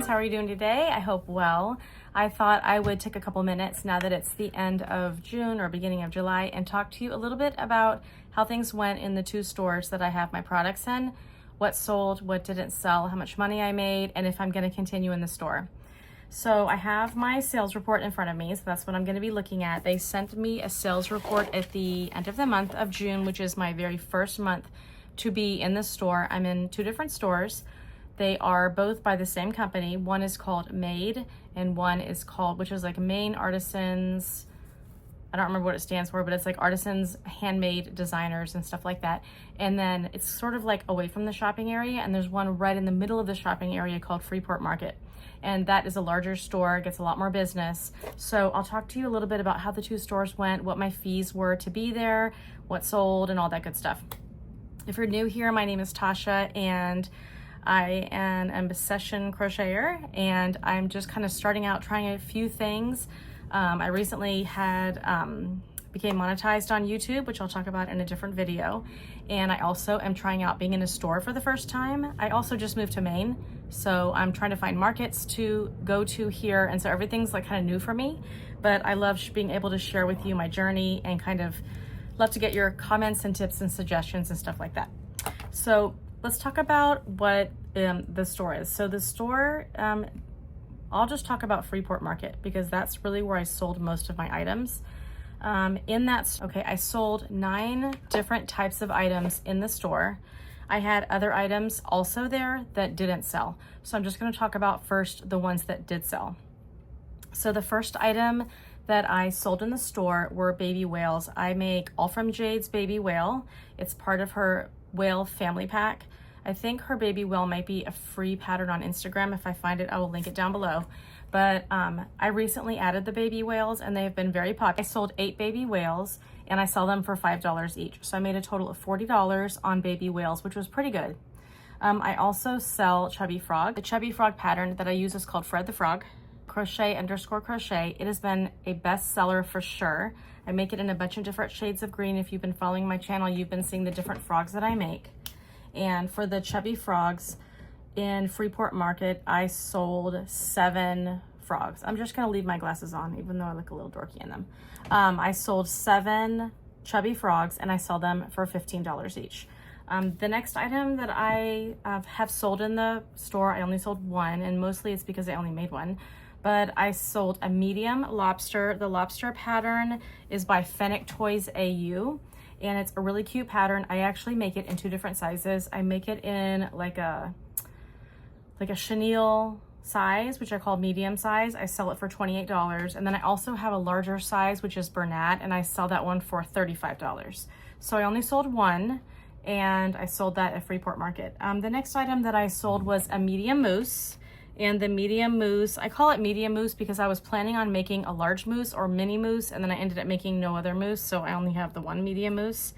friends, how are you doing today? I hope well. I thought I would take a couple minutes now that it's the end of June or beginning of July and talk to you a little bit about how things went in the two stores that I have my products in, what sold, what didn't sell, how much money I made, and if I'm going to continue in the store. So I have my sales report in front of me, so that's what I'm going to be looking at. They sent me a sales report at the end of the month of June, which is my very first month to be in the store. I'm in two different stores. They are both by the same company. One is called Maine and one is called, which is like Maine Artisans. I don't remember what it stands for, but it's like artisans, handmade designers and stuff like that. And then it's sort of like away from the shopping area. And there's one right in the middle of the shopping area called Freeport Market. And that is a larger store, gets a lot more business. So I'll talk to you a little bit about how the two stores went, what my fees were to be there, what sold, and all that good stuff. If you're new here, my name is Toscha, and I am an obsession crocheter, and I'm just kind of starting out trying a few things. I recently became monetized on YouTube, which I'll talk about in a different video. And I also am trying out being in a store for the first time. I also just moved to Maine, so I'm trying to find markets to go to here. And so everything's like kind of new for me, but I love being able to share with you my journey and kind of love to get your comments and tips and suggestions and stuff like that. So let's talk about what the store is. So the store, I'll just talk about Freeport Market because that's really where I sold most of my items. I sold 9 different types of items in the store. I had other items also there that didn't sell. So I'm just going to talk about first the ones that did sell. So the first item that I sold in the store were baby whales. I make All From Jade's baby whale. It's part of her whale family pack. I think her baby whale might be a free pattern on Instagram. If I find it, I will link it down below. But I recently added the baby whales and they have been very popular. I sold 8 baby whales and I sell them for $5 each. So I made a total of $40 on baby whales, which was pretty good. I also sell Chubby Frog. The Chubby Frog pattern that I use is called Fred the Frog. Crochet_crochet. It has been a bestseller for sure. I make it in a bunch of different shades of green. If you've been following my channel, you've been seeing the different frogs that I make. And for the Chubby Frogs in Freeport Market, I sold 7 frogs. I'm just gonna leave my glasses on, even though I look a little dorky in them. I sold 7 Chubby Frogs and I sell them for $15 each. The next item that I have sold in the store, I only sold 1, and mostly it's because I only made 1. But I sold a medium lobster. The lobster pattern is by Fennec Toys AU, and it's a really cute pattern. I actually make it in 2 different sizes. I make it in like a chenille size, which I call medium size. I sell it for $28. And then I also have a larger size, which is Bernat, and I sell that one for $35. So I only sold 1, and I sold that at Freeport Market. The next item that I sold was a medium mousse. And the medium mousse, I call it medium mousse because I was planning on making a large mousse or mini mousse, and then I ended up making no other mousse, so I only have the 1 medium mousse.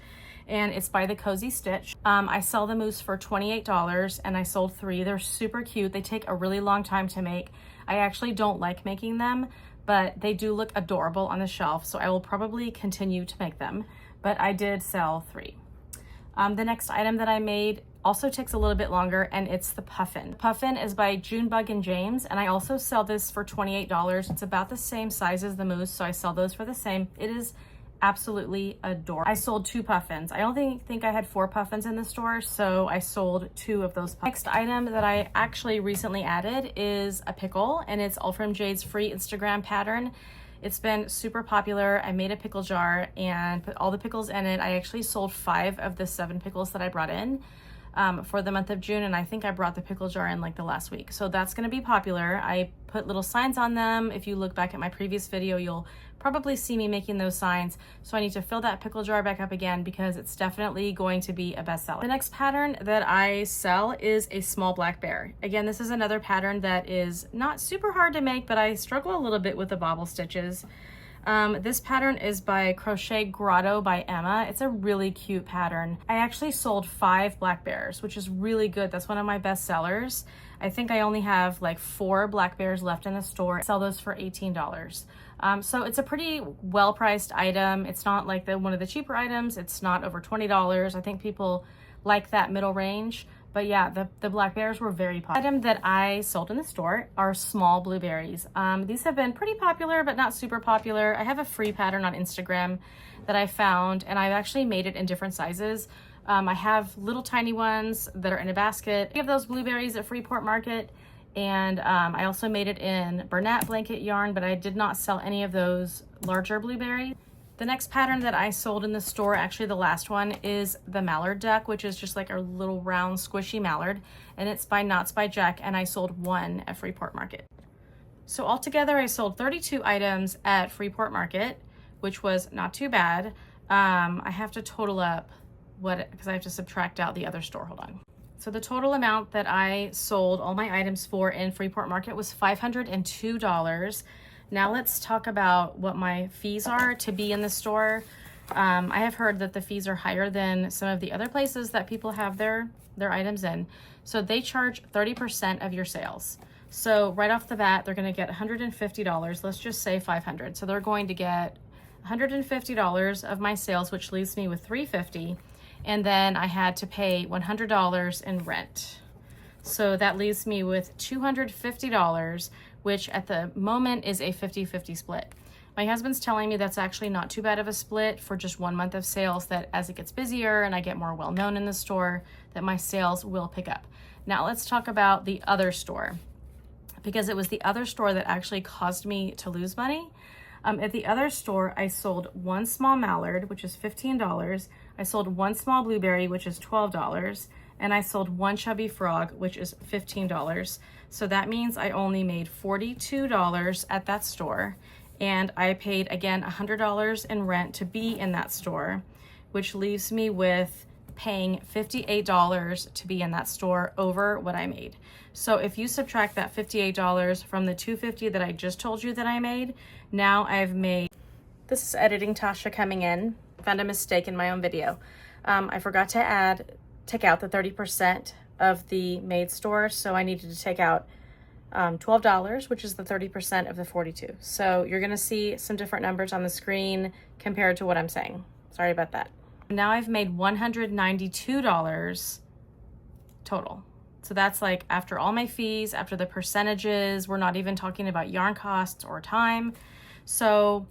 And it's by the Cozy Stitch. I sell the mousse for $28 and I sold 3. They're super cute. They take a really long time to make. I actually don't like making them, but they do look adorable on the shelf, so I will probably continue to make them. But I did sell 3. The next item that I made also takes a little bit longer, and it's the puffin. Puffin is by Junebug and James, and I also sell this for $28. It's about the same size as the mousse, so I sell those for the same. It is absolutely adorable. I sold 2 puffins. I only think I had 4 puffins in the store, so I sold 2 of those puffins. Next item that I actually recently added is a pickle, and it's All From Jade's free Instagram pattern. It's been super popular. I made a pickle jar and put all the pickles in it. I actually sold 5 of the 7 pickles that I brought in for the month of June, and I think I brought the pickle jar in like the last week. So that's gonna be popular. I put little signs on them. If you look back at my previous video, you'll probably see me making those signs. So I need to fill that pickle jar back up again because it's definitely going to be a bestseller. The next pattern that I sell is a small black bear. Again, this is another pattern that is not super hard to make, but I struggle a little bit with the bobble stitches. This pattern is by Crochet Grotto by Emma. It's a really cute pattern. I actually sold 5 black bears, which is really good. That's one of my best sellers. I think I only have like 4 black bears left in the store. I sell those for $18. So it's a pretty well-priced item. It's not like one of the cheaper items. It's not over $20. I think people like that middle range, But yeah, the black bears were very popular. The item that I sold in the store are small blueberries. These have been pretty popular, but not super popular. I have a free pattern on Instagram that I found, and I've actually made it in different sizes. I have little tiny ones that are in a basket. I have those blueberries at Freeport Market, and I also made it in Bernat blanket yarn, but I did not sell any of those larger blueberries. The next pattern that I sold in the store, actually the last one, is the mallard duck, which is just like a little round squishy mallard, and it's by Knots by Jack, and I sold one at Freeport Market. So altogether I sold 32 items at Freeport Market, which was not too bad. I have to total up because I have to subtract out the other store. Hold on. So the total amount that I sold all my items for in Freeport Market was $502. Now let's talk about what my fees are to be in the store. I have heard that the fees are higher than some of the other places that people have their items in. So they charge 30% of your sales. So right off the bat, they're gonna get $150. Let's just say 500. So they're going to get $150 of my sales, which leaves me with $350. And then I had to pay $100 in rent. So that leaves me with $250, which at the moment is a 50-50 split. My husband's telling me that's actually not too bad of a split for just 1 month of sales, that as it gets busier and I get more well-known in the store, that my sales will pick up. Now let's talk about the other store, because it was the other store that actually caused me to lose money. At the other store, I sold one small mallard, which is $15. I sold one small blueberry, which is $12. And I sold one chubby frog, which is $15. So that means I only made $42 at that store. And I paid, again, $100 in rent to be in that store, which leaves me with paying $58 to be in that store over what I made. So if you subtract that $58 from the $250 that I just told you that I made, now I've made, this is editing Toscha coming in, found a mistake in my own video. I forgot to take out the 30% of the maid store, so I needed to take out $12, which is the 30% of the 42. So you're gonna see some different numbers on the screen compared to what I'm saying. Sorry about that. Now I've made $192 total. So that's like after all my fees, after the percentages, we're not even talking about yarn costs or time. So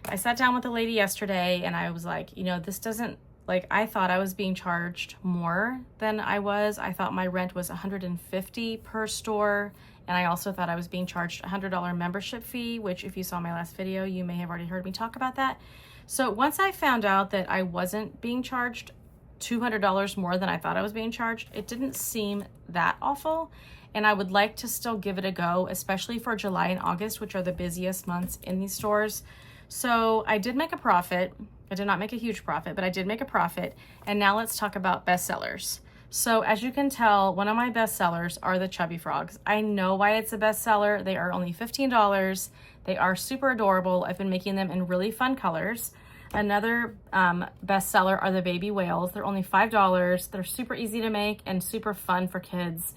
I sat down with the lady yesterday and I was like, you know, this doesn't, like, I thought I was being charged more than I was. I thought my rent was $150 per store. And I also thought I was being charged a $100 membership fee, which if you saw my last video, you may have already heard me talk about that. So once I found out that I wasn't being charged $200 more than I thought I was being charged, it didn't seem that awful. And I would like to still give it a go, especially for July and August, which are the busiest months in these stores. So I did make a profit. I did not make a huge profit, but I did make a profit. And now let's talk about bestsellers. So as you can tell, one of my bestsellers are the Chubby Frogs. I know why it's a bestseller. They are only $15. They are super adorable. I've been making them in really fun colors. Another bestseller are the Baby Whales. They're only $5. They're super easy to make and super fun for kids.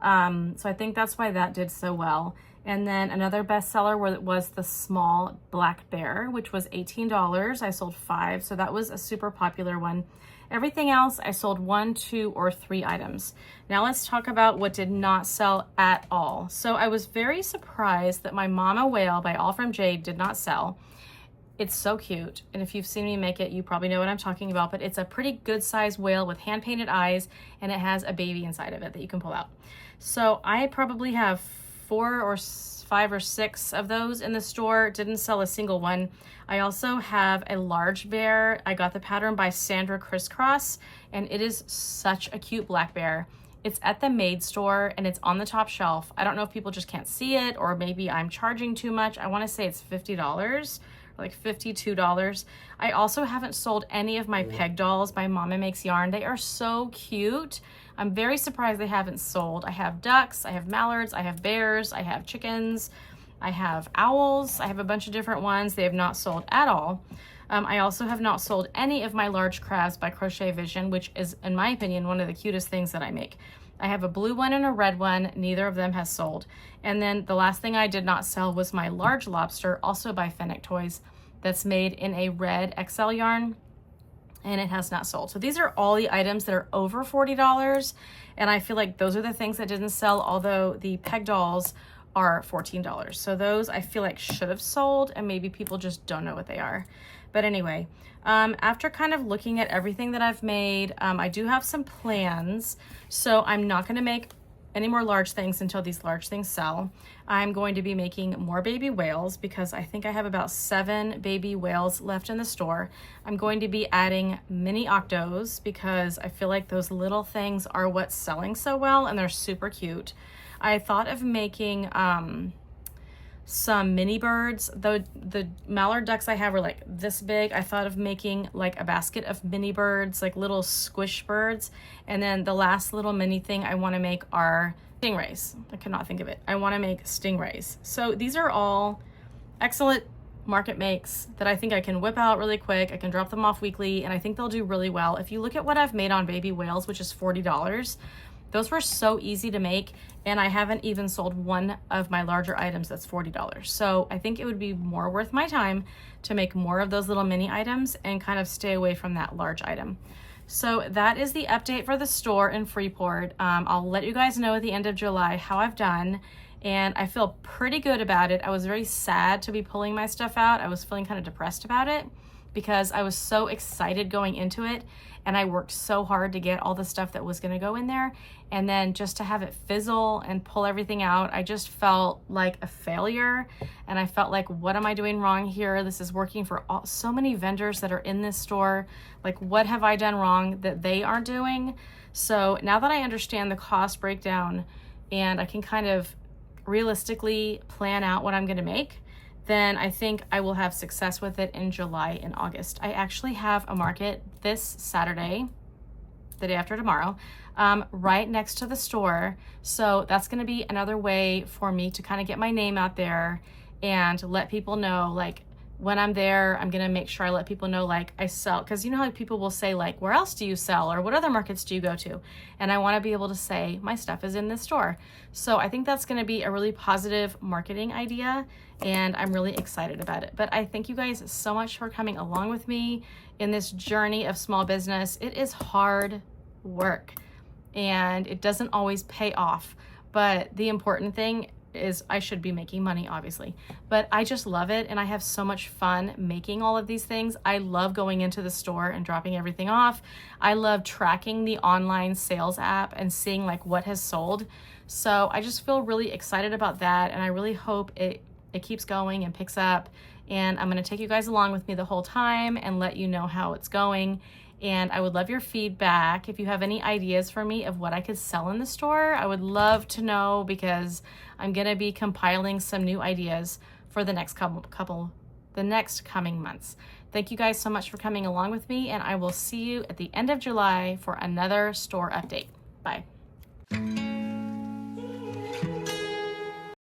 So I think that's why that did so well. And then another bestseller was the small black bear, which was $18. I sold 5, so that was a super popular one. Everything else, I sold 1, 2, or 3 items. Now let's talk about what did not sell at all. So I was very surprised that my Mama Whale by All From Jade did not sell. It's so cute, and if you've seen me make it, you probably know what I'm talking about, but it's a pretty good sized whale with hand-painted eyes, and it has a baby inside of it that you can pull out. So I probably have 4 or 5 or 6 of those in the store. Didn't sell a single one. I also have a large bear. I got the pattern by Sandra Crisscross, and it is such a cute black bear. It's at the maid store and it's on the top shelf. I don't know if people just can't see it or maybe I'm charging too much. I want to say it's $50, like $52. I also haven't sold any of my peg dolls by Mama Makes Yarn. They are so cute. I'm very surprised they haven't sold. I have ducks, I have mallards, I have bears, I have chickens, I have owls, I have a bunch of different ones. They have not sold at all. I also have not sold any of my large crabs by Crochet Vision, which is, in my opinion, one of the cutest things that I make. I have a blue one and a red one. Neither of them has sold. And then the last thing I did not sell was my large lobster, also by Fennec Toys, that's made in a red XL yarn. and it has not sold. So these are all the items that are over $40, and I feel like those are the things that didn't sell, although the peg dolls are $14. So those I feel like should have sold, and maybe people just don't know what they are. But anyway, after kind of looking at everything that I've made, I do have some plans. So I'm not gonna make any more large things until these large things sell. I'm going to be making more baby whales because I think I have about 7 baby whales left in the store. I'm going to be adding mini octos because I feel like those little things are what's selling so well, and they're super cute. I thought of making some mini birds. The mallard ducks I have are like this big. I thought of making like a basket of mini birds, like little squish birds. And then the last little mini thing I want to make are stingrays. I cannot think of it. I want to make stingrays. So these are all excellent market makes that I think I can whip out really quick. I can drop them off weekly, and I think they'll do really well. If you look at what I've made on baby whales, which is $40, those were so easy to make, and I haven't even sold one of my larger items that's $40. So I think it would be more worth my time to make more of those little mini items and kind of stay away from that large item. So that is the update for the store in Freeport. I'll let you guys know at the end of July how I've done, and I feel pretty good about it. I was very sad to be pulling my stuff out. I was feeling kind of depressed about it because I was so excited going into it, and I worked so hard to get all the stuff that was gonna go in there, and then just to have it fizzle and pull everything out, I just felt like a failure, and I felt like, what am I doing wrong here? This is working for so many vendors that are in this store. Like, what have I done wrong that they aren't doing? So now that I understand the cost breakdown and I can kind of realistically plan out what I'm gonna make, then I think I will have success with it in July and August. I actually have a market this Saturday, the day after tomorrow, right next to the store. So that's gonna be another way for me to kind of get my name out there and let people know, like, when I'm there, I'm gonna make sure I let people know, like, I sell, because you know how people will say, like, where else do you sell, or what other markets do you go to? And I wanna be able to say, my stuff is in this store. So I think that's gonna be a really positive marketing idea, and I'm really excited about it. But I thank you guys so much for coming along with me in this journey of small business. It is hard work, and it doesn't always pay off, but the important thing is I should be making money, obviously, but I just love it, and I have so much fun making all of these things. I love going into the store and dropping everything off. I love tracking the online sales app and seeing like what has sold. So I just feel really excited about that, and I really hope it keeps going and picks up, and I'm going to take you guys along with me the whole time and let you know how it's going. And I would love your feedback. If you have any ideas for me of what I could sell in the store, I would love to know, because I'm gonna be compiling some new ideas for the next coming months. Thank you guys so much for coming along with me, and I will see you at the end of July for another store update. Bye.